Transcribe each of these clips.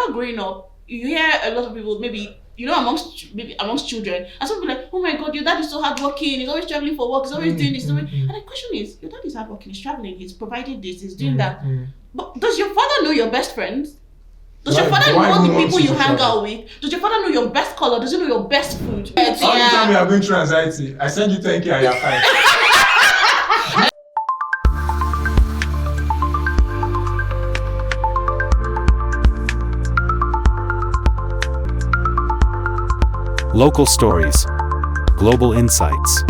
remember growing up, you hear a lot of people, maybe amongst children, and some people like, oh my God, your dad is so hardworking, he's always traveling for work, he's always doing this, and the question is, your dad is hardworking, he's traveling, he's providing this, he's doing that. But does your father know your best friends? Does your father know the people you hang out with? Does your father know your best color? Does he know your best food? All the time you are going through anxiety, I send you 10K and you're fine. Local stories, global insights.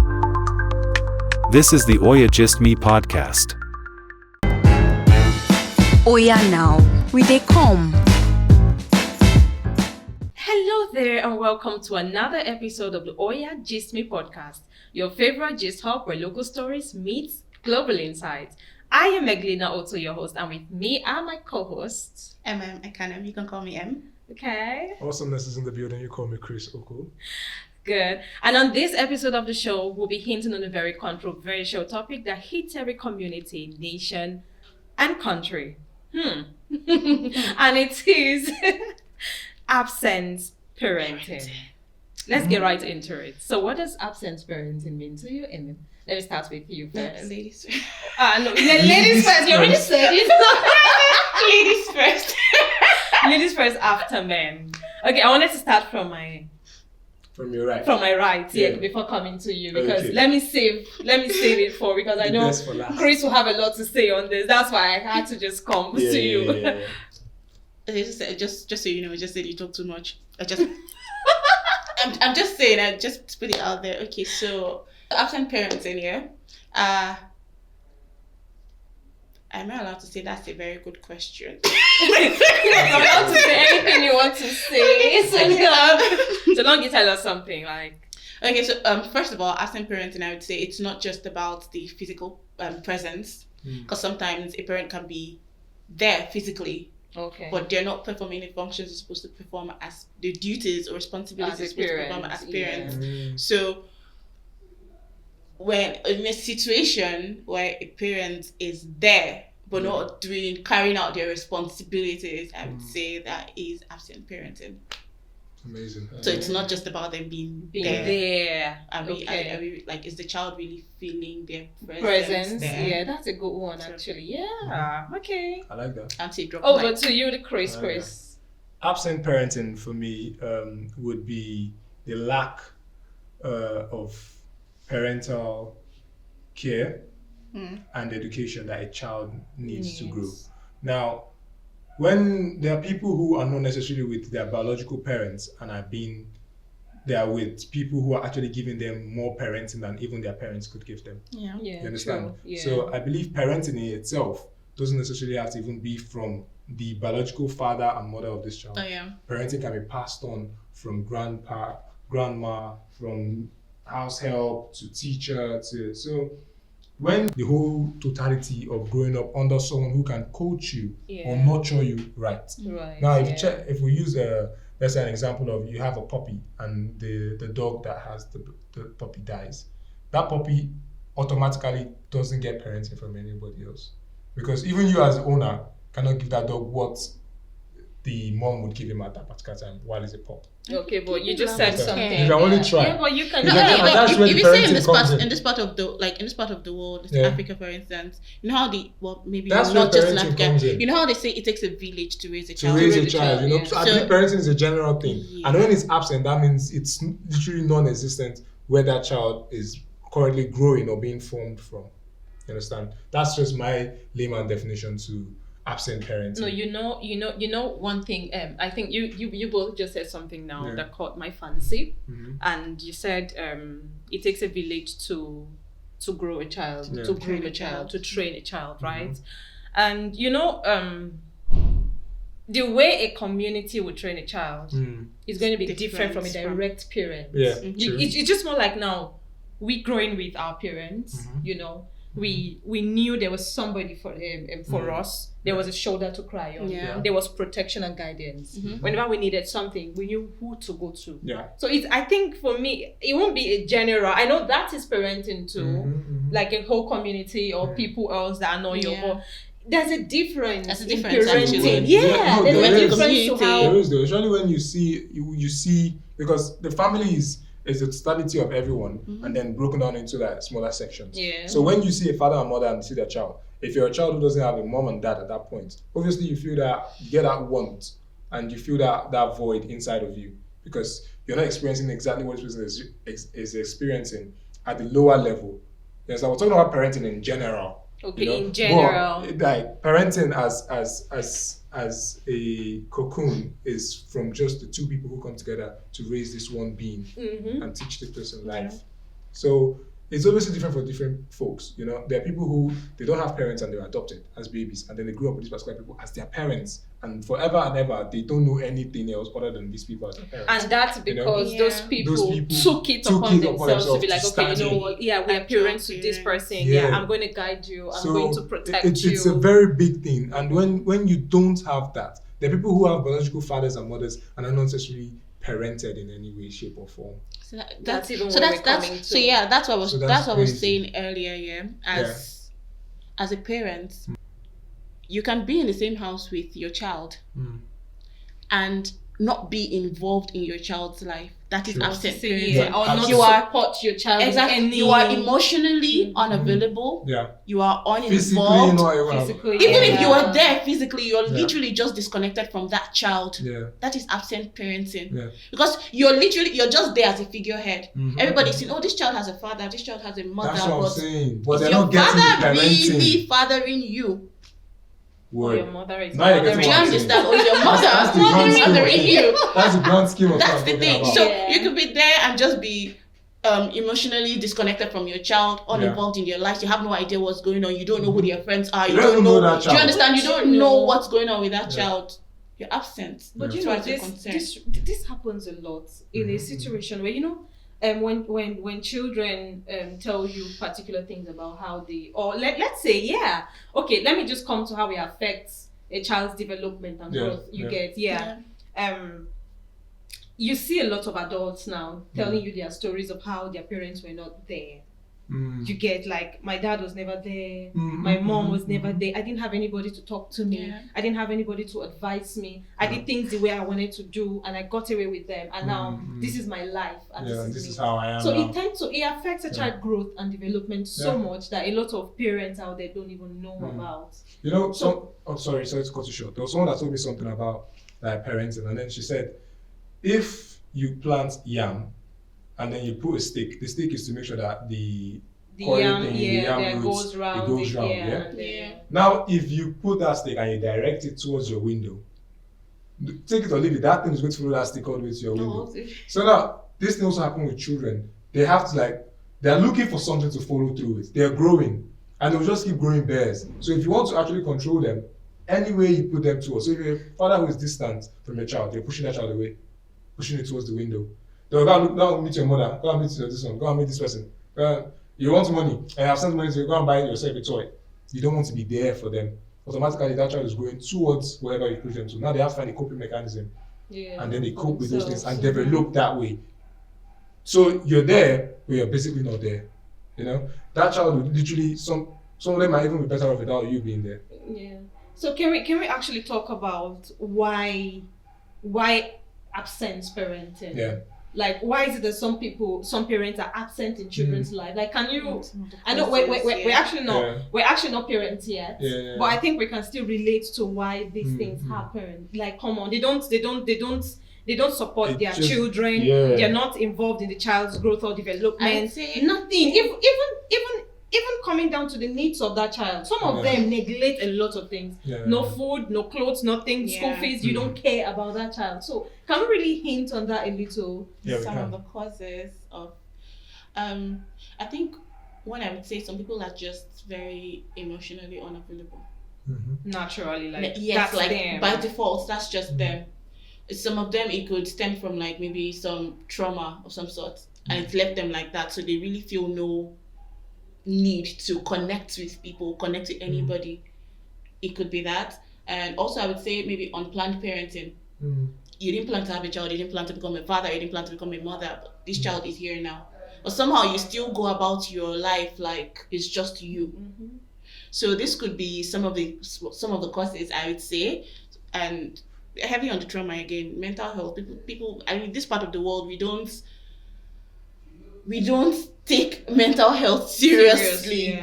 This is the OyaGistMe Podcast. Oya now, we dey come. Hello there and welcome to another episode of the OyaGistMe Podcast, your favorite gist hub where local stories meet global insights. I am Eglina Otto, your host, and with me are my co-hosts. Ekanem, you can call me M. Okay. Awesomeness is in the building, you call me Chris Oko. Good. And on this episode of the show, we'll be hinting on a very controversial topic that hits every community, nation, and country. And it is absent parenting. Let's get right into it. So what does absent parenting mean to you, Amy? Let me start with you first. Ladies. No, ladies first. You already said it. Ladies first. Ladies first after men. Okay, I wanted to start from my right. From my right, yeah, before coming to you, because let me save it for, because I know Chris will have a lot to say on this. That's why I had to just come to you. Yeah. Just so you know, just said you talk too much. I'm just saying, I just put it out there. Okay, so absent parents in here. Am I allowed to say that's a very good question? You're allowed to say anything you want to say. So long you tell us something like. Okay, so first of all, absent parenting, I would say it's not just about the physical presence, because sometimes a parent can be there physically, but they're not performing the functions they're supposed to perform as the duties or responsibilities they're supposed to perform as parents. Yeah. So when in a situation where a parent is there but not carrying out their responsibilities, I would say that is absent parenting. Amazing. So it's not just about them being there. Are we like, is the child really feeling their presence there? Yeah, that's a good one actually. Yeah. Okay. I like that. Over to you, the Chris. Absent parenting for me would be the lack of parental care and education that a child needs to grow. Now, when there are people who are not necessarily with their biological parents and they are with people who are actually giving them more parenting than even their parents could give them. Yeah. You understand? Yeah. So I believe parenting in itself doesn't necessarily have to even be from the biological father and mother of this child. Parenting can be passed on from grandpa, grandma, from house help to teacher so when the whole totality of growing up under someone who can coach you or nurture you right. Now if we use let's say an example of you have a puppy and the dog that has the puppy dies, that puppy automatically doesn't get parenting from anybody else, because even you as the owner cannot give that dog what the mom would give him at that particular time while he's a pup. Okay, but you just said something. You can only try. Yeah, but you can. If you say in this part of the world, Africa, for instance, you know how maybe that's not just in parenting Africa. You know how they say it takes a village to raise a child. You know, so I think parenting is a general thing, and when it's absent, that means it's literally non-existent where that child is currently growing or being formed from. You understand? That's just my layman definition to absent parenting. No, you know one thing. I think you both just said something now that caught my fancy, and you said it takes a village to grow a child, to groom a child, to train a child, right? And the way a community would train a child is going to be different from a direct parent. Yeah, it's just more like now we growing with our parents, we knew there was somebody for us. There was a shoulder to cry on. Yeah. There was protection and guidance. Whenever we needed something, we knew who to go to. Yeah. So I think for me, it won't be a general. I know that is parenting too, like a whole community or people else that know you. But there's a difference. There's a in difference, parenting. actually. Yeah, No, there's a there is. difference to how. There is though. Especially when you see because the family is the totality of everyone, and then broken down into like smaller sections. Yeah. So when you see a father and mother and see their child, if you're a child who doesn't have a mom and dad at that point, obviously you feel that you get that want, and you feel that void inside of you because you're not experiencing exactly what this person is experiencing at the lower level. Yes, I was talking about parenting in general. Okay, you know? in general. But, like parenting as a cocoon is from just the two people who come together to raise this one being and teach the person life. So it's obviously different for different folks. You know, there are people who they don't have parents and they were adopted as babies, and then they grew up with these particular people as their parents, and forever and ever they don't know anything else other than these people as their parents. And that's because You know? those people took it upon themselves to be like, okay, you know stand what? Yeah, we are parents to this person. Yeah. Yeah, I'm going to guide you. I'm going to protect you. It's a very big thing, and when you don't have that, there are people who have biological fathers and mothers and are not necessarily parented in any way, shape, or form. So that's even so where that's we're coming to. so yeah, that's what I was So that's what I was crazy. saying earlier. Yeah, as a parent, you can be in the same house with your child and not be involved in your child's life. That is True. absent So, parenting. yeah, or not You are support your child. in exactly. any- You are emotionally unavailable. Yeah. You are Physically, uninvolved. not even. physically. Even if you yeah. are there physically, you're literally just disconnected from that child. Yeah. That is absent parenting. Yeah. Because you're just there as a figurehead. Mhm. Everybody's saying, oh, this child has a father, this child has a mother. That's what I'm but saying. But is they're your not getting the father parenting. really fathering you? Or your Word. mother is Now you're mothering getting Do you what I'm you. saying. understand? Or is your mother That's the grand scheme of mothering things. you? That's the grand scheme of That's what I'm the talking thing. about. So Yeah. you could be there and just be emotionally disconnected from your child, uninvolved in their lives. You have no idea what's going on. You don't know who their friends are. You don't know that Do you child. understand? You don't know what's going on with that Yeah. child. You're absent. But Yeah. you know, As far as you're concerned. this happens a lot in a situation where, you know, when children tell you particular things about how they, or let's say, yeah, okay, let me just come to how it affects a child's development and growth. You get, you see a lot of adults now telling you their stories of how their parents were not there. You get, like, my dad was never there, my mom was never there, I didn't have anybody to talk to me, I didn't have anybody to advise me, I did things the way I wanted to do and I got away with them, and now this is my life and This is how I am. so now. it affects a child growth and development so much that a lot of parents out there don't even know about. You know, sorry to cut you short. There was someone that told me something about parenting, and then she said, if you plant yam and then you put a stick, the stick is to make sure that the yam, yam roots, goes round. it goes round. Yeah. Now, if you put that stick and you direct it towards your window, take it or leave it, that thing is going to follow that stick all the way to your window. So now, this thing also happens with children. They have to they're looking for something to follow through with. They're growing, and they'll just keep growing bears. So if you want to actually control them, any way you put them towards. So if you're a father who is distant from your child, you're pushing that child away, pushing it towards the window. They'll go and meet your mother, go and meet this one, go and meet this person. You want money, and have sent money to go and buy yourself a toy. You don't want to be there for them. Automatically, that child is going towards wherever you push them to. Now they have to find a coping mechanism, and then they cope with those things and develop that way. So you're there, but you're basically not there. You know, that child would literally some of them might even be better off without you being there. Yeah. So can we actually talk about why absence parenting? Yeah. Like, why is it that some parents are absent in children's life? Like, can you? I know we're actually not parents yet, but I think we can still relate to why these things happen. Like, come on, they don't support their children. Yeah. They're not involved in the child's growth or development. Nothing. Even coming down to the needs of that child, some of them neglect a lot of things. No food, no clothes, nothing, school fees. You don't care about that child. So can we really hint on that a little? Some of the causes of, I think one I would say some people are just very emotionally unavailable. Naturally, like yes, that's like them. by default, that's just them. Some of them it could stem from like maybe some trauma of some sort, and it's left them like that. So they really feel no need to connect with people, connect to anybody. It could be that. And also I would say maybe unplanned parenting. You didn't plan to have a child, you didn't plan to become a father, you didn't plan to become a mother, but this child is here now. But somehow you still go about your life like it's just you. So this could be some of the causes, I would say, and heavy on the trauma again. Mental health. People. I mean, this part of the world, we don't take mental health seriously.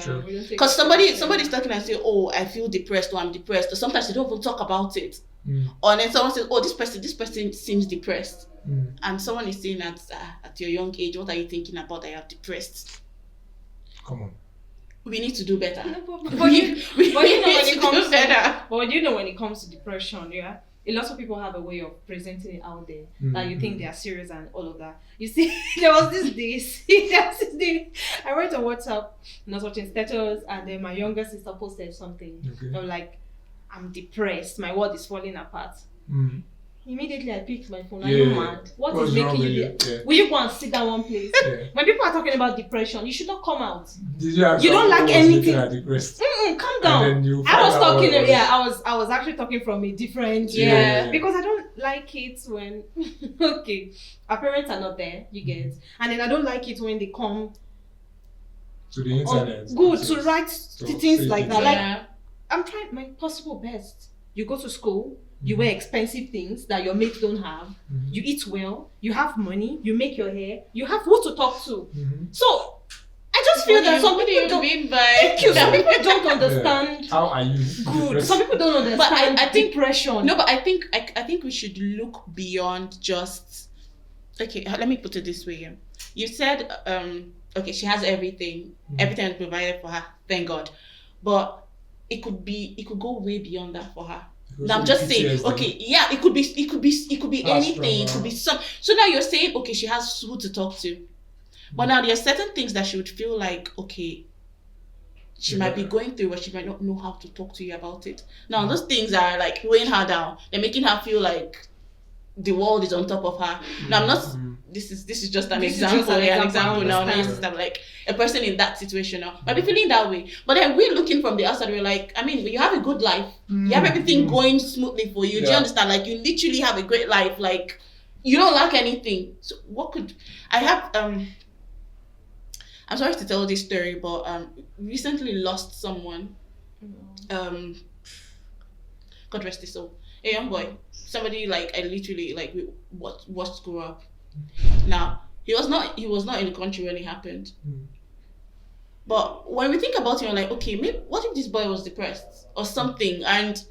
Because somebody's talking and say, "Oh, I feel depressed," or "I'm depressed," or sometimes they don't even talk about it. Or then someone says, "Oh, this person seems depressed," and someone is saying at your young age, "What are you thinking about that you're depressed?" Come on. We need to do better. But you know when it comes to depression, yeah, a lot of people have a way of presenting it out there that you think they are serious and all of that. You see, there was this day I went on WhatsApp and I was watching status, and then my younger sister posted something. Okay. I'm like, "I'm depressed. My world is falling apart." Immediately I picked my phone. Are you mad? What is making you Will you go and sit down one place? When people are talking about depression, you should not come out. Did you don't like anything. Calm down. And then I was actually talking from a different because I don't like it when our parents are not there, you get, and then I don't like it when they come to the internet to write things like that. Like, I'm trying my possible best. You go to school, you wear expensive things that your mates don't have. You eat well. You have money. You make your hair. You have who to talk to. So I just feel that some people don't. Some people don't understand. How are you? Good. Some people don't understand. But I think depression. No, but I think we should look beyond just. Okay, let me put it this way. You said, okay, she has everything. Everything is provided for her. Thank God. But it could go way beyond that for her. Now I'm just saying, okay, yeah, it could be anything, it could be some. So now you're saying, okay, she has who to talk to, but now there are certain things that she would feel like, okay, she might be going through, but she might not know how to talk to you about it. Now those things are like weighing her down. They're making her feel like the world is on top of her. Now I'm not. This is just an example. An example now. I'm like a person in that situation now might be feeling that way. But then we're looking from the outside. We're like, I mean, you have a good life. You have everything going smoothly for you. Do you understand? Like, you literally have a great life. Like, you don't lack anything. So what could I have? I'm sorry to tell this story, but recently lost someone. God rest his soul. A young boy. Somebody like I literally like we watched grow up. Now he was not in the country when it happened. But when we think about it, we're like, okay, maybe what if this boy was depressed or something? And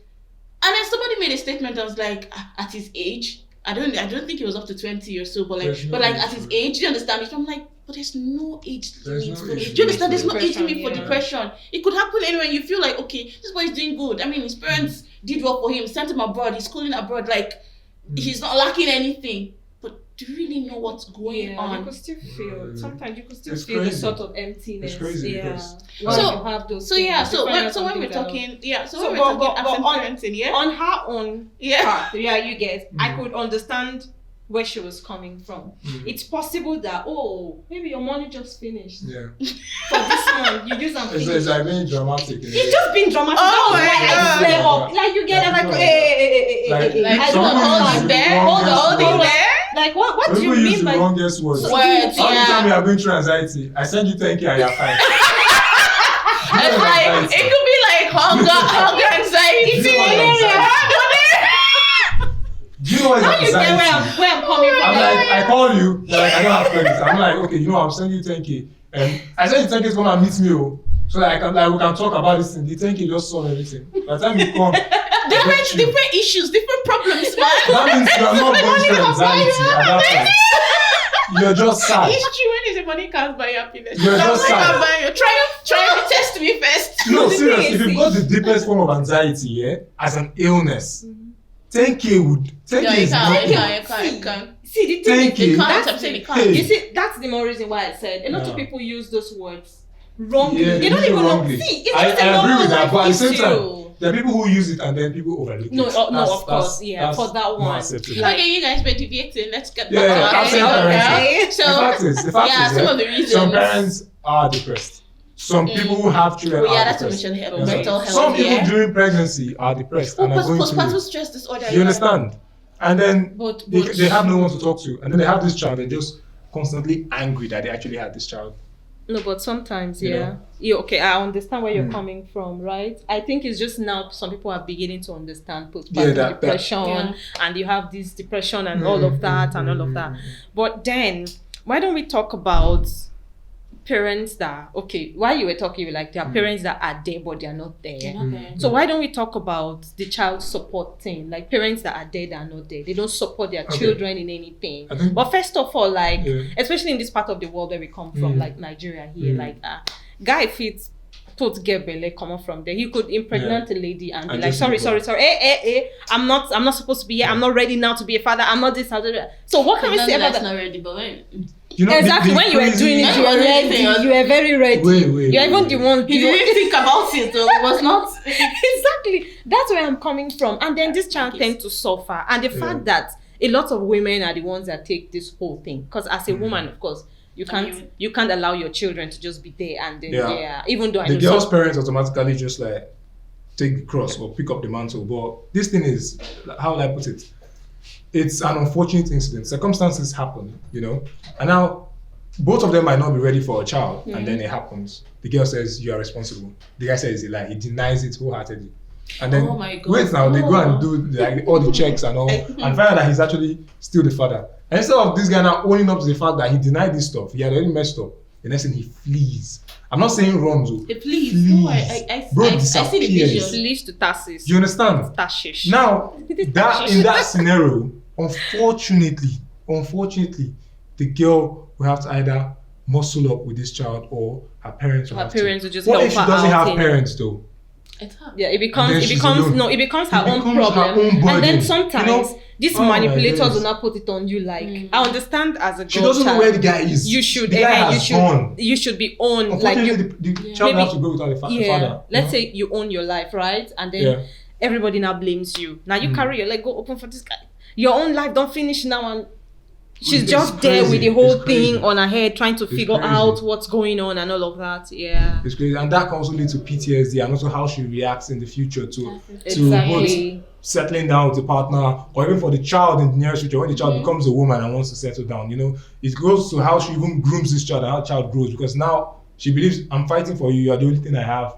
then somebody made a statement that was like, at his age, I don't think he was up to 20 or so, but at his age, do you understand? I'm like, but there's no age limit for it. Do you understand? There's no age limit for depression. It could happen anywhere. You feel like, okay, this boy is doing good. I mean, his parents did well for him, sent him abroad, he's schooling abroad, like he's not lacking anything. But do you really know what's going on? You could still feel sometimes you could still feel the sort of emptiness. It's crazy you have those so when we're talking parenting, on her own part, you get, I could understand where she was coming from. It's possible that maybe your money just finished. Yeah. For this month, you use something. It's like being dramatic. It's just being dramatic. Oh my God. Like you get hold there. Like what do you mean by the wrongest words? Words, All the time you are going through anxiety, I send you 10K and you're fine. It's like it could be like hunger anxiety. Do you know what you get where I'm coming from? I'm like, I call you, you're like, I don't have credit. I'm like, okay, you know, I'm sending you 10K. And I send you 10K to come and meet me, so that we can talk about this thing. The 10K just solve everything. By the time you come, different issues, different problems, man. That means you are not going through anxiety at that point. You're just sad. It's true when the money can't buy happiness. You're just sad. Try to test me first. No, seriously, if you've got the deepest form of anxiety, as an illness, 10K would. 10K is you can't. See, the thing is, I'm saying it can't. You see, that's the more reason why I said a lot of people use those words wrongly. Yeah, they don't even know. See, it's I just a normal agree with that, but at the same issue. time, there are people who use it and then people overlook it. No, of course, for that one. Okay, you guys were deviating. Let's get back to it. So, the fact is, some of the reasons. Some parents are depressed. Some people who have children are depressed. Mental health. Some people during pregnancy are depressed and are going postpartum stress disorder. You understand? And then but they have no one to talk to. And then they have this child and just constantly angry that they actually had this child. No, but sometimes, You yeah. know? Okay, I understand where you're coming from, right? I think it's just now some people are beginning to understand postpartum depression, and you have this depression and all of that and all of that. But then, why don't we talk about parents that, okay, while you were talking, you were like, there are parents that are there, but they are not there. So why don't we talk about the child support thing? Like parents that are there that are not there. They don't support their children in anything. But first of all, like, especially in this part of the world where we come from, like Nigeria here, like, guy fits put get belly come up from there. He could impregnate a lady and be like, sorry. I'm not supposed to be here. I'm not ready now to be a father. I'm not this. So what can we say about that? Not ready, but when You know, exactly, when you were doing it, you were ready. You were very ready. Wait. You're even the one. he didn't think about it, so it was not. Exactly. That's where I'm coming from. And then this child tends to suffer. And the fact that a lot of women are the ones that take this whole thing. Because as a woman, of course, you can't allow your children to just be there and then even though I know the girl's parents automatically just like take the cross or pick up the mantle. But this thing is, how will I put it? It's an unfortunate incident. Circumstances happen, you know, and now both of them might not be ready for a child, and then it happens. The girl says you are responsible. The guy says it's a lie. He denies it wholeheartedly. And then wait now, they go and do like all the checks and all, and find out that he's actually still the father. And instead of this guy now owning up to the fact that he denied this stuff, he had already messed up. The next thing he flees. I'm not saying runs. He flees. No, I see the vision. Flees to Tarsus. Do you understand? Tarshish. Now, that in that scenario, unfortunately, the girl will have to either muscle up with this child or her parents will have to. Will just what help if she her doesn't out have parents though? Yeah, it becomes her own problem. Her own burden. And then sometimes these oh manipulators will not put it on you. Like I understand as a girl, she doesn't know where the guy is. You should, the guy has gone. You should be owned. Like the child has to go without the father. Let's say you own your life, right? And then everybody now blames you. Now you carry your leg, go open for this guy. Your own life don't finish now, and she's just there with the whole thing on her head, trying to figure out what's going on and all of that. Yeah, it's crazy, and that can also lead to PTSD and also how she reacts in the future to both settling down with the partner, or even for the child in the nearest future when the child becomes a woman and wants to settle down. You know, it goes to how she even grooms this child and how the child grows, because now she believes I'm fighting for you. You are the only thing I have.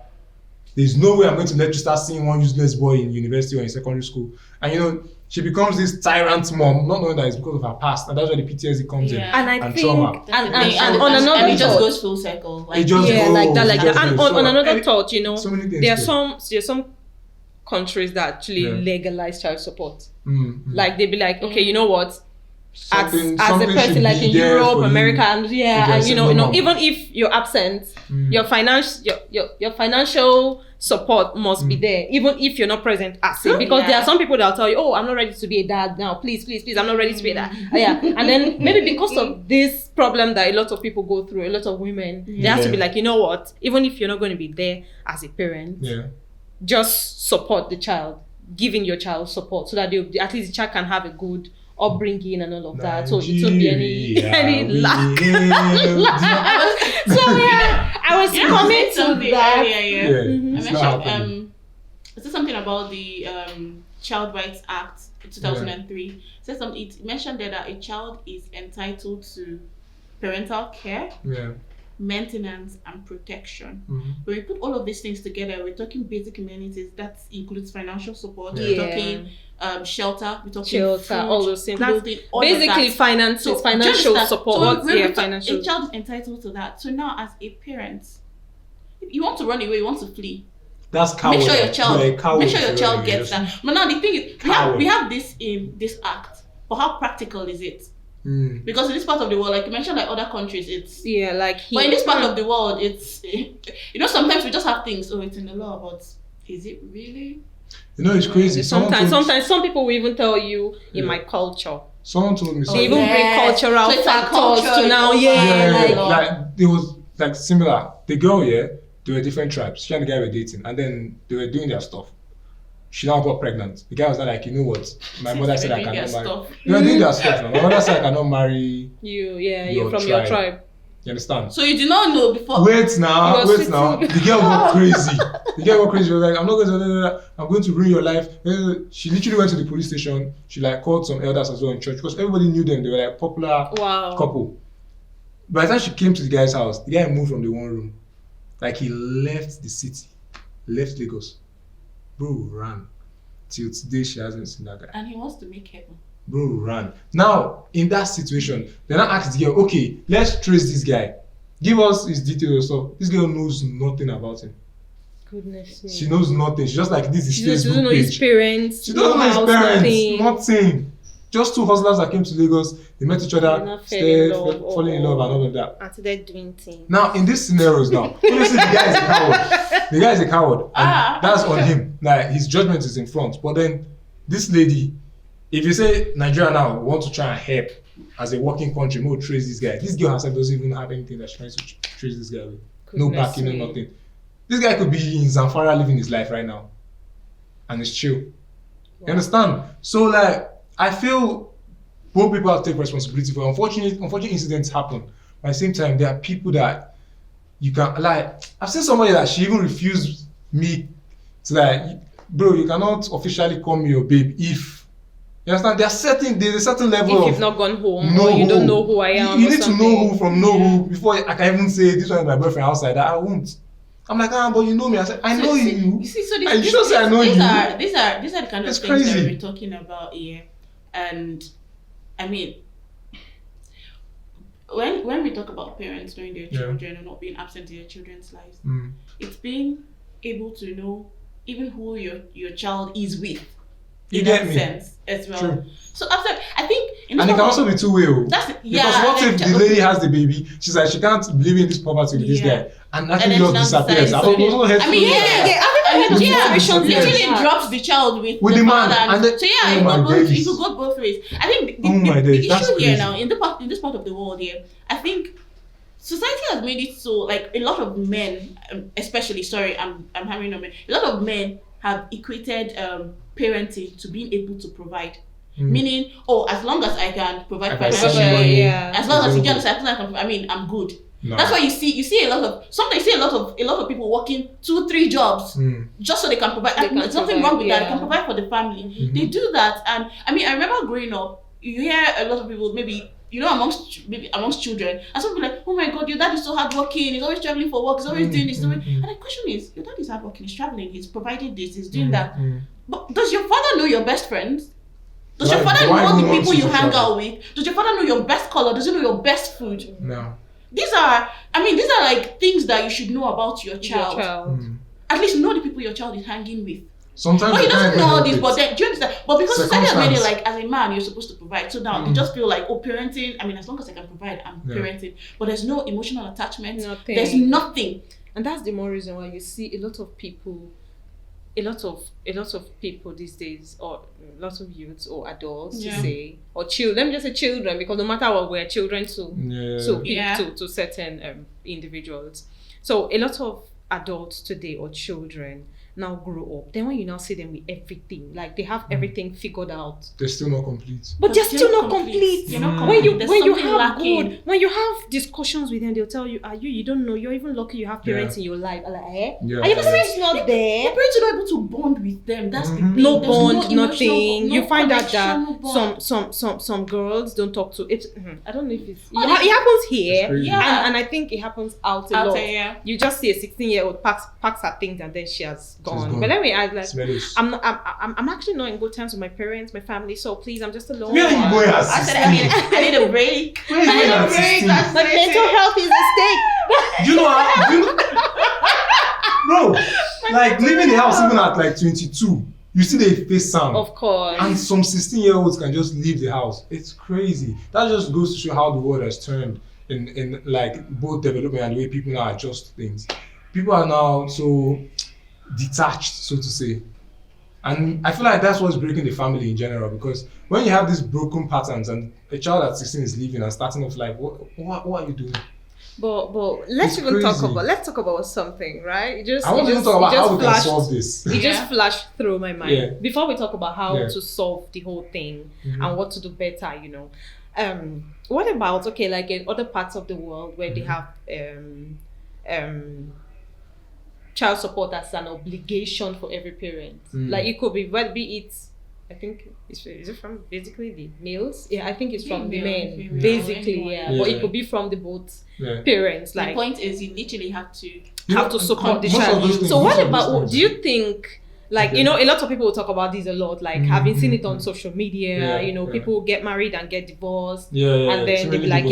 There's no way I'm going to let you start seeing one useless boy in university or in secondary school. And you know, she becomes this tyrant mom, not knowing that it's because of her past, and that's where the PTSD comes in. And I think, trauma. And on another and it just thought, goes full circle. Like, like that. And on another and thought, you know, so many things there's some countries that actually legalize child support. Like they'd be like, okay, you know what? As a person like in Europe, America, and and you know, even if you're absent, your financial support must be there, even if you're not present as it, because there are some people that'll tell you, oh, I'm not ready to be a dad now, please, I'm not ready to be a dad. And then maybe because of this problem that a lot of people go through, a lot of women, they have to be like, you know what, even if you're not going to be there as a parent, just support the child, giving your child support so that at least the child can have a good upbringing and all of that, so it won't be any lack. So I was coming to that. I mentioned is this something about the Child Rights Act 2003? It mentioned there that a child is entitled to parental care, maintenance and protection. When we put all of these things together, we're talking basic amenities. That includes financial support. We're talking shelter. We're talking food, all those things. Clothing, all basically of that. finances, financial support. Financial. A child is entitled to that. So now, as a parent, if you want to run away, you want to flee. That's coward. Make sure your child gets that. But now the thing is, we have this in this act. But how practical is it? Because in this part of the world, like you mentioned, like other countries, it's but in this part of the world, it's sometimes we just have things. Oh, it's in the law, but is it really? You know, it's crazy. Sometimes some people will even tell you in my culture. Someone told me. They even bring cultural factors to now. Like it was like similar. The girl, they were different tribes. She and the guy were dating, and then they were doing their stuff. She now got pregnant. The guy was like, you know what? My mother said I cannot marry. They were doing their stuff. My mother said I cannot marry you. You're from your tribe. You understand? So you did not know before. Wait now. The girl got crazy. She was like, I'm not going to do that. I'm going to ruin your life. She literally went to the police station. She like called some elders as well in church because everybody knew them. They were like popular couple. by the time she came to the guy's house, the guy moved from the one room. Like he left the city, left Lagos. Bro ran. Till today she hasn't seen that guy. And he wants to make heaven. Bro ran. Now, in that situation, they now ask the girl, okay, let's trace this guy. Give us his details or stuff. This girl knows nothing about him. Goodness me. She knows nothing. She's just like, this is She Facebook doesn't know page. his parents. She doesn't know his house, parents. Nothing. Just two hustlers that came to Lagos. They met each other, falling in love and all of that. Until they're doing things. Now, in these scenarios now, obviously the guy is a coward. The guy is a coward. And that's on him. Like, his judgment is in front. But then, this lady, if you say Nigeria now want to try and help as a working country, more trace this guy. This girl herself doesn't even have anything that's trying to trace this guy with. No backing, no nothing. This guy could be in Zamfara living his life right now. And it's chill. Wow. You understand? So, like, I feel both people have to take responsibility for unfortunate incidents happen. But at the same time, there are people that you can, like, I've seen somebody that she even refused me to, like, bro, you cannot officially call me your babe if, you understand? There's a certain level of, if you've not gone home or you don't know who I am. You need to know who from know who before I can even say this one is my boyfriend outside. I won't. I'm like, but you know me. I said, I know you. You see, so these I know you. These are the kind of things that we're talking about here. And I mean, when we talk about parents knowing their children and not being absent in their children's lives, it's being able to know even who your child is with. In that sense as well. True. So after, I think, and it can also be two-way. That's because what if the lady has the baby? She's like, she can't live in this poverty with this guy, and actually just disappears. I mean, she literally drops the child with the man. So yeah, it could go both ways. I think the issue here now in this part of the world here, I think society has made it so, like, a lot of men, especially, I'm having a lot of men have equated parenting to being able to provide. Meaning, as long as I can provide financially, as long as you understand, I'm good. No. That's why you see a lot of people working 2-3 jobs just so they can provide. There's nothing wrong with that. They can provide for the family. They do that, and I mean, I remember growing up, you hear a lot of people, maybe amongst children, and some people like, oh my God, your dad is so hardworking. He's always traveling for work. He's always doing this. And the question is, your dad is hardworking. He's traveling. He's providing this. He's doing that. But does your father know your best friends? Does your father know the people you hang out with? Does your father know your best color? Does he know your best food? No. These are like things that you should know about your child. At least know the people your child is hanging with. Sometimes he doesn't know all this, but then, do you understand? But because society has made it like, as a man, you're supposed to provide. So now they just feel like, parenting, I mean, as long as I can provide, I'm parenting. But there's no emotional attachment. Nothing. There's nothing. And that's the more reason why you see a lot of people these days, or lots of youths or adults to say, or children. Let me just say children, because no matter what, we're children to certain individuals. So a lot of adults today or children now grow up. Then when you now see them with everything, like they have everything figured out, they're still not complete. But they're still not complete. You're not complete. When you have discussions with them, they'll tell you, you don't know, you're even lucky you have parents in your life. I'm like, and your parents not there. Your parents are not able to bond with them. That's the thing. No bond, nothing. You find out that some girls don't talk to it. I don't know if it happens here, and I think it happens out a lot. You just see a 16-year-old packs her things and then she has gone. But let me add, like, I'm actually not in good terms with my parents, my family. So please, I'm just alone. Where are you going? I said, I need a break. Where are you going? My mental health is at stake. You know, bro, like leaving the house even at like 22, you see they face sound. Of course. And some 16-year-olds can just leave the house. It's crazy. That just goes to show how the world has turned in like both development and the way people now adjust to things. People are now so detached, so to say. And I feel like that's what's breaking the family in general, because when you have these broken patterns and a child at 16 is leaving and starting off like, what are you doing? But let's talk about something, right? I want to talk about how we can solve this. It just flashed through my mind. Before we talk about how to solve the whole thing and what to do better, what about, like in other parts of the world where they have child support as an obligation for every parent? Like it could be, be it I think is it from basically the males? Yeah, I think it's from the Female, men. female, Basically, anyone. but it could be from the both parents. Like the point is, you literally have to support the most of child. those things- So most what of those about? things- Do you think? Like, you know, a lot of people talk about this a lot. Like, I've been seeing it on social media. People get married and get divorced. And then they'll be like,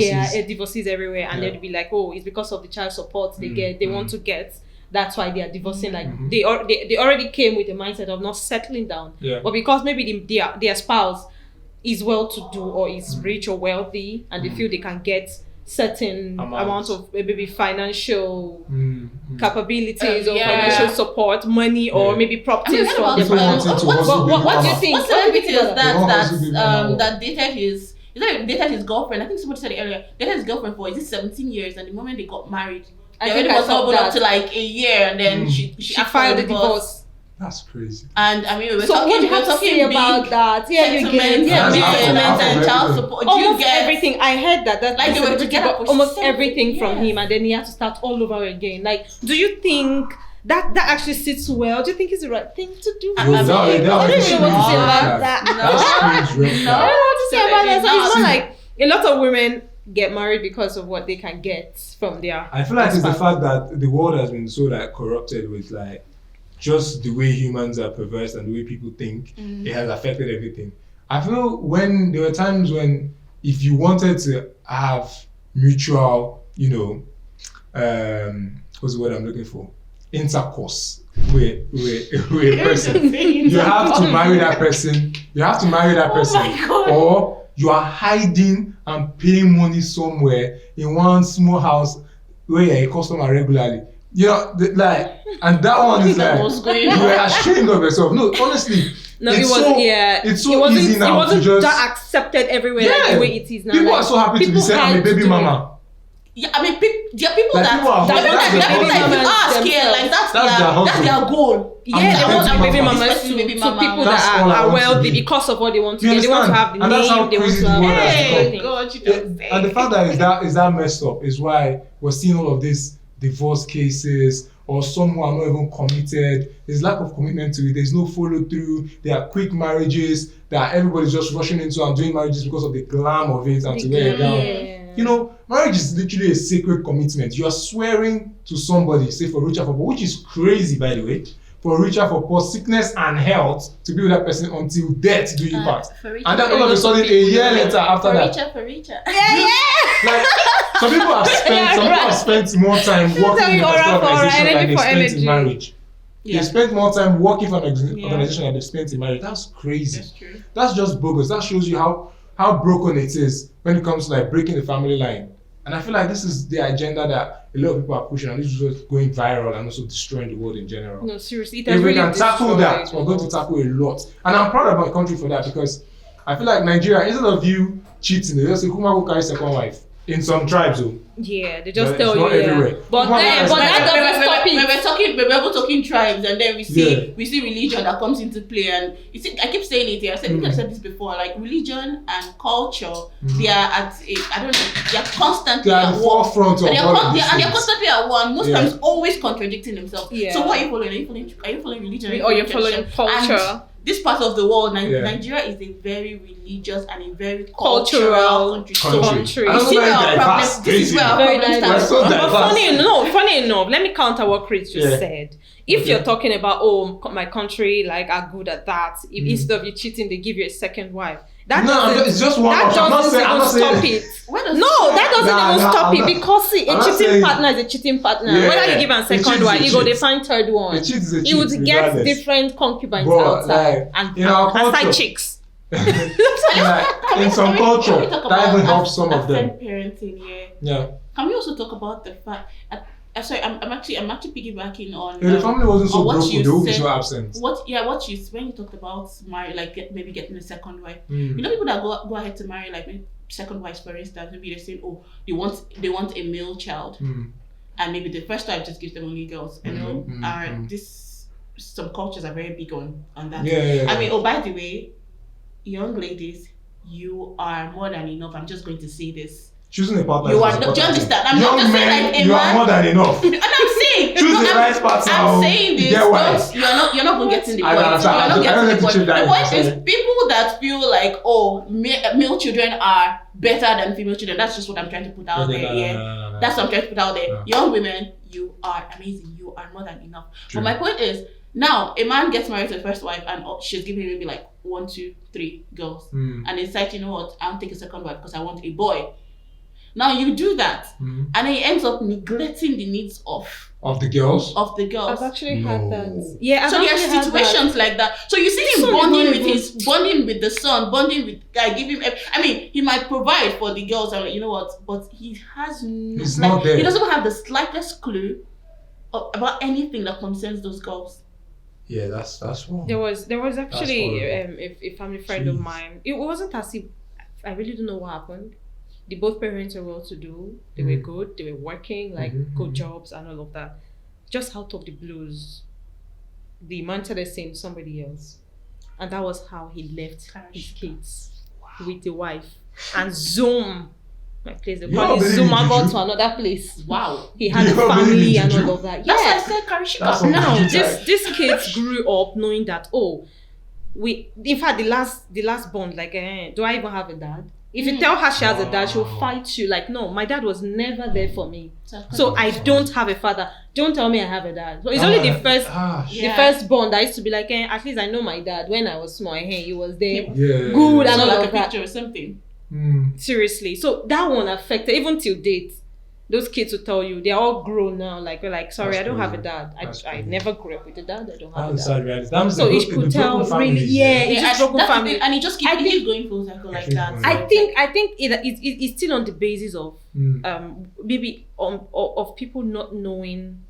divorces everywhere. And they'll be like, oh, it's because of the child support they want to get. That's why they are divorcing. Like, they already came with the mindset of not settling down. But because maybe their spouse is well-to-do or is rich or wealthy, and they feel they can get certain amount of maybe financial capabilities or financial support, money or maybe properties from the parents. What do you think? What celebrity is that dated his girlfriend? I think somebody said it earlier. Dated his girlfriend for 17 years, and the moment they got married, they already was up to like a year, and then she filed a divorce. That's crazy. And I mean, What do you have to say about that? Maintenance and child support. Almost everything. I heard that like they were together for almost everything from him, and then he had to start all over again. Like, do you think that actually sits well? Do you think it's the right thing to do? I don't really want to say about that. I don't want to say about that. So it's not like a lot of women get married because of what they can get from their. I feel like it's the fact that the world has been so like corrupted with like just the way humans are perverse and the way people think. It has affected everything. I feel when there were times when if you wanted to have mutual, what's the word I'm looking for? Intercourse with a person. You have to marry that person. Or you are hiding and paying money somewhere in one small house where you're a customer regularly. And that one is like you were ashamed of yourself. No, honestly. No, it wasn't. It's so easy now. It wasn't to just that accepted everywhere like the way it is now. People are so happy to be saying I'm a baby mama. Yeah, I mean, there are people Like, that's their goal. Yeah, they want a baby mama to people that are wealthy because of what they want to get. They want to have the name. They want to have everything. And the fact that is that messed up is why we're seeing all of these divorce cases, or some who are not even committed. There's lack of commitment to it. There's no follow through. There are quick marriages that everybody's just rushing into and doing marriages because of the glam of it and to wear it down. Marriage is literally a sacred commitment. You are swearing to somebody, say for richer for poor, which is crazy by the way. For richer for poor, sickness and health, to be with that person until death do you part. And then all of a sudden, a year later after that. For richer. Like, some people have spent more time working in an organization than they spent in marriage. They spent more time working for an organization than they spent in marriage. That's crazy. That's true. That's just bogus. That shows you how broken it is when it comes to like breaking the family line. And I feel like this is the agenda that a lot of people are pushing, and this is what's going viral and also destroying the world in general. No, seriously, if we can tackle that, we're going to tackle a lot. And I'm proud of my country for that, because I feel like Nigeria, instead of you cheating, they just say, Kuma will carry second wife. In some tribes, though. Yeah, they just tell you. Everywhere. But that doesn't stop it. We're talking tribes, and then we see religion that comes into play. And you see, I keep saying it here. I think I've said this before. Like religion and culture, they are they are constantly at the forefront of all these things. And they're constantly at war. And most times, always contradicting themselves. Yeah. So what are you following? Are you following religion? Or you're following culture? And this part of the world, Nigeria is a very religious and a very cultural country. This is where our problems start. But funny enough, let me counter what Chris just said. If you're talking about, my country are good at that, if instead of you cheating, they give you a second wife. It's just one option. That doesn't even stop it. That doesn't even stop it, because a cheating partner is a cheating partner. Whether you give a second wife, you go they find third one. You would get different concubines outside and side chicks. In some culture, that even helps some of them. Parenting, Can we also talk about the fact? Sorry, I'm actually piggybacking on. If the family wasn't so broken, they would be so absent. When you talked about marriage, maybe getting a second wife. You know, people that go ahead to marry maybe second wives, for instance, maybe they're saying, they want a male child, and maybe the first wife just gives them only girls. Some cultures are very big on that. I mean, by the way, young ladies, you are more than enough. I'm just going to say this. Choosing a partner. You are not. Do you understand? I'm young not just men, saying you are more than enough. And I'm saying saying. Choose the right partner. I'm saying this. You're not going to get in the point. You're not getting the point. The point is people that feel like, male children are better than female children. That's just what I'm trying to put out there. Yeah, that's what I'm trying to put out there. No. Young women, you are amazing. You are more than enough. True. But my point is, now a man gets married to the first wife and she's giving him maybe like 1, 2, 3 girls, and decides, you know what, I'll take a second wife because I want a boy. Now you do that, and he ends up neglecting the needs of the girls. I've actually had that. Yeah. So there are situations like that. So you see him bonding with the son, bonding with guy, give him. I mean, he might provide for the girls, and you know what, but he has not there. He doesn't have the slightest clue about anything that concerns those girls. Yeah, that's wrong. There was actually a family friend of mine. It wasn't as if I really don't know what happened. Both parents were well to do. They were good. They were working, good jobs and all of that. Just out of the blues, the man started seeing somebody else. And that was how he left his kids with the wife. And zoom. My place, they call it zoom and go to another place. Wow. He had a family and all of that. That's why I said Karishika. Now, these kids grew up knowing that, in fact, the last bond, do I even have a dad? If you tell her she has a dad, she'll fight you. Like, no, my dad was never there for me. So I don't have a father. Don't tell me I have a dad. So it's only the first bond that used to be like, at least I know my dad. When I was small, he was there. Good and all of that. Picture or something. Seriously. So that one affected, even till date. Those kids will tell you, they're all grown now. Like, we're like, sorry, I don't have a dad. I never grew up with a dad. I don't have a dad. So you could tell, really, it's just broken family. And it just keeps going full circle like that. I think it's still on the basis of maybe of people not knowing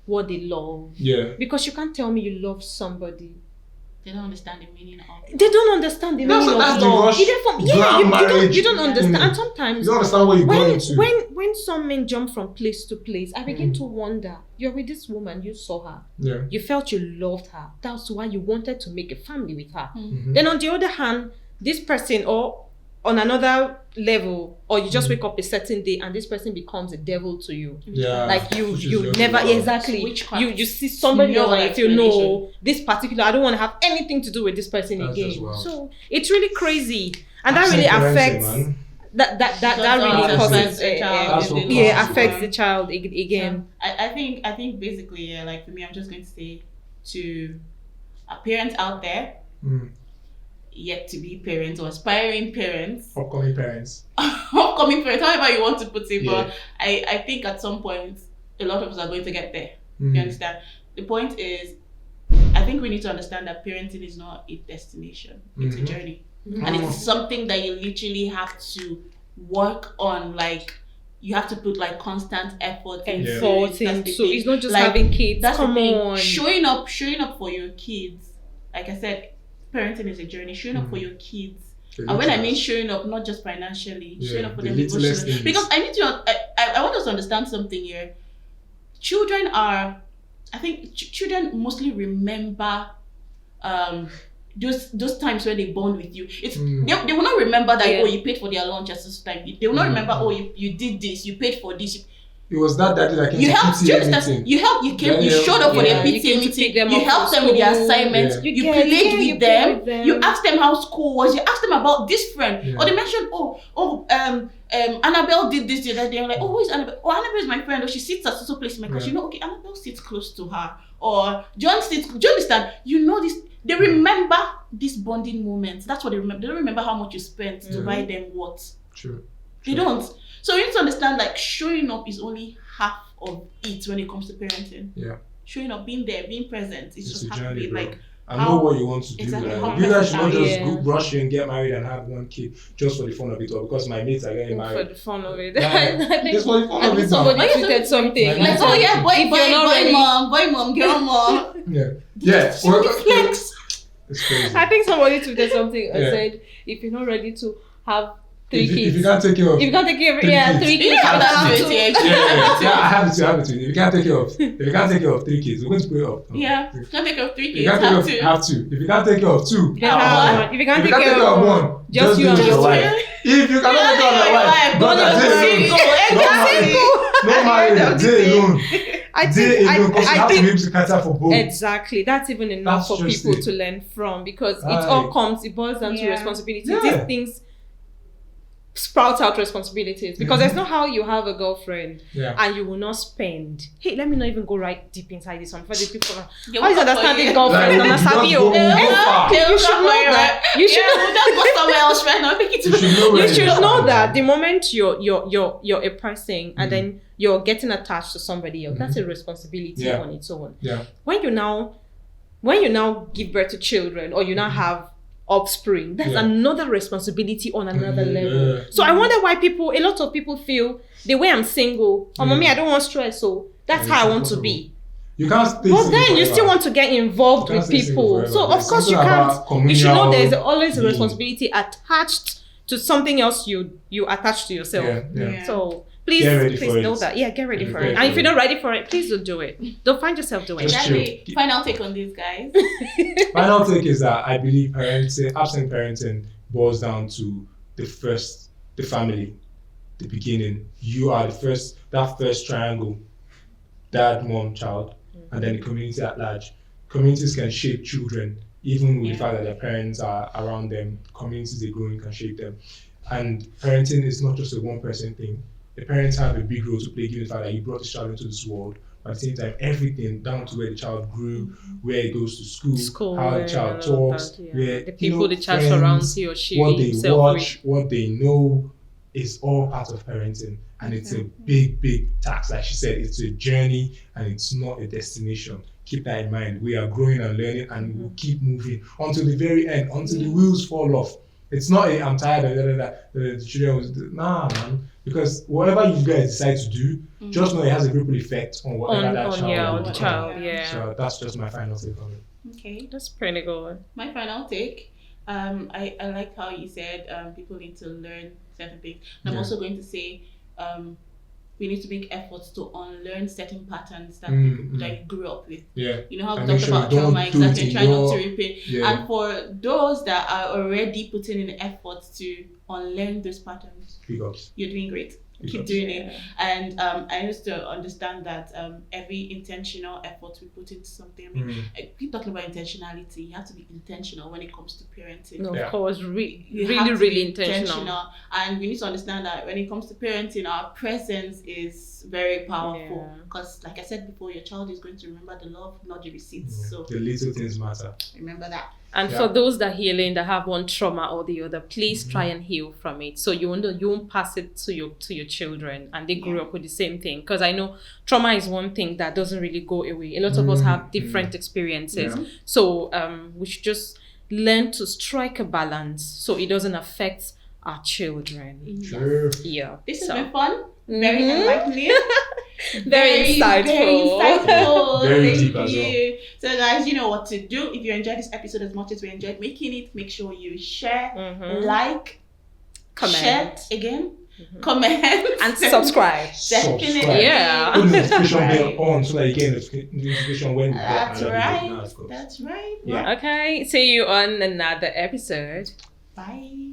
what they love. Yeah. Because you can't tell me you love somebody. They don't understand the meaning of it. They don't understand the meaning of love. You don't understand. And sometimes you don't understand what you're going to. When some men jump from place to place, I begin to wonder, you're with this woman, you saw her. Yeah. You felt you loved her. That's why you wanted to make a family with her. Then on the other hand, this person, or on another level, or you just wake up a certain day and this person becomes a devil to you. Yeah. Like you never exactly you see somebody else and you feel no, this particular, I don't want to have anything to do with this person again. Well. So it's really crazy. And that really affects that really causes affects the child again. So I think basically like for me, I'm just going to say to parents out there, yet to be parents or aspiring parents, upcoming parents, however you want to put it, but I think at some point a lot of us are going to get there. You understand? The point is, I think we need to understand that parenting is not a destination, it's a journey. And it's something that you literally have to work on. Like, you have to put like constant effort and thought into. So it's not just like, having kids. That's Come on. Showing up for your kids. Like I said, parenting is a journey. Showing up for your kids. And when I mean showing up, not just financially, showing up for them emotionally. Because I want us to understand something here. Children mostly remember those times when they bond with you. They will not remember that you paid for their lunch at this time. They will not remember you did this, you paid for this. It was that daddy that came to PTA meeting. You showed up for their PTA meeting. You helped them with their assignments. You played with them. You asked them how school was. You asked them about this friend. Or they mentioned, Annabelle did this the other day. I'm like, who is Annabelle? Oh, Annabelle is my friend. Or she sits at so place in my class. Annabelle sits close to her. Or John sits. Do you understand? You know this. They remember these bonding moments. That's what they remember. They don't remember how much you spent to buy them what. True. They don't. So you need to understand, like, showing up is only half of it when it comes to parenting. Yeah. Showing up, being there, being present. It's just have to be like. I know what you want to do. Like, you guys should not just go rush and get married and have one kid just for the fun of it, or because my mates are getting married. For the fun of it. Just for the fun of it. Somebody tweeted something. Like, boy mom, girl mom. Yeah. Flex. It's crazy. I think somebody tweeted something and said, if you're not ready to have 3 kids. If you can't take care of 3 kids. You have that to it. I have it. If you can't take care of 3 kids, we're going to put it up. Yeah. If you can't take care of 3 kids, you have 2. If you can't take care of 2, if you can't take care of 1, just you and your wife. If you cannot take care of your wife, Not married, day alone. I Day think alone, because you have to I be think able to cater for both. exactly that's even enough That's for just people it. to learn from, because it Right. all boils down to Yeah. responsibility. Yeah. These things sprout out responsibilities, because there's not how you have a girlfriend Yeah. and you will not spend. Hey, let me not even go right deep inside this one for the people. They How is will come for understanding you. girlfriend? Like, Understand you you. just go far. Exactly. You They'll should come know for you, that. right? You should Yeah, we'll just go somewhere else right now. Take it to You should know where you it should is. know that the moment you're a person and then you're getting attached to somebody else, that's a responsibility Yeah. on its own. Yeah. When you now give birth to children, or you now have offspring, that's another responsibility on another level. So I wonder why a lot of people feel the way I'm single, mommy, I don't want stress, so that's how I want to be. You can't stay But single then you forever. still want to get involved You can't with stay single people. forever. So of There's course you something can't. about You should know there's communal always a being. responsibility attached to something else you attach to yourself. Yeah. So please Get ready for know it. that. Yeah, get ready Get for ready it. for And if it. you're not ready for it, please don't do it. Don't find yourself doing Just it. Exactly. chill. Final take on this, guys. Final take is that I believe absent parenting boils down to the family, the beginning. You are that first triangle, dad, mom, child, and then the community at large. Communities can shape children, even with the fact that their parents are around them. Communities they grow in can shape them. And parenting is not just a one-person thing. The parents have a big role to play, given the fact that you brought this child into this world. But at the same time, everything down to where the child grew, where he goes to school, how the child talks, where the people the child friends, surrounds he or she what they himself watch, what they know, is all part of parenting. And it's a big, big task. Like she said, it's a journey and it's not a destination. Keep that in mind. We are growing and learning, and we'll keep moving until the very end, until the wheels fall off. It's not I'm tired of the children was nah, man. Because whatever you guys decide to do, just know it has a ripple effect on whatever that child on the will child, become. yeah. So that's just my final take on it. Okay. That's pretty good. My final take. I like how you said people need to learn certain things. And I'm also going to say we need to make efforts to unlearn certain patterns that people that you grew up with. Yeah. You know how we And make talked sure about you don't trauma, do it exactly, in trying not your- to repeat. Yeah. And for those that are already putting in efforts to unlearn those patterns, Big ups. you're doing great. Big Keep ups. doing it. And I used to understand that every intentional effort we put into something, I mean, I keep talking about intentionality. You have to be intentional when it comes to parenting. No, Yeah. of course, You really, have to really be intentional. And we need to understand that when it comes to parenting, our presence is very powerful. Yeah. Because, like I said before, your child is going to remember the love, not the receipts. So The little things matter. remember that. And Yeah. for those that healing, that have one trauma or the other, please try and heal from it. So you won't pass it to your children, and they grew up with the same thing. Because I know trauma is one thing that doesn't really go away. A lot of us have different experiences. Yeah. So we should just learn to strike a balance so it doesn't affect our children. Sure. Yeah. This has So- been fun. Very Mhm. enlightening. Very insightful. Very insightful. Very Thank deep as you. So guys, you know what to do. If you enjoyed this episode as much as we enjoyed making it, make sure you share, like, Comment. share again, comment, And subscribe. Definitely. Subscribe. Yeah. Put the notification Right. bell on so that you get notification when That's another video right. comes out. That's right. Yeah. Okay. See you on another episode. Bye.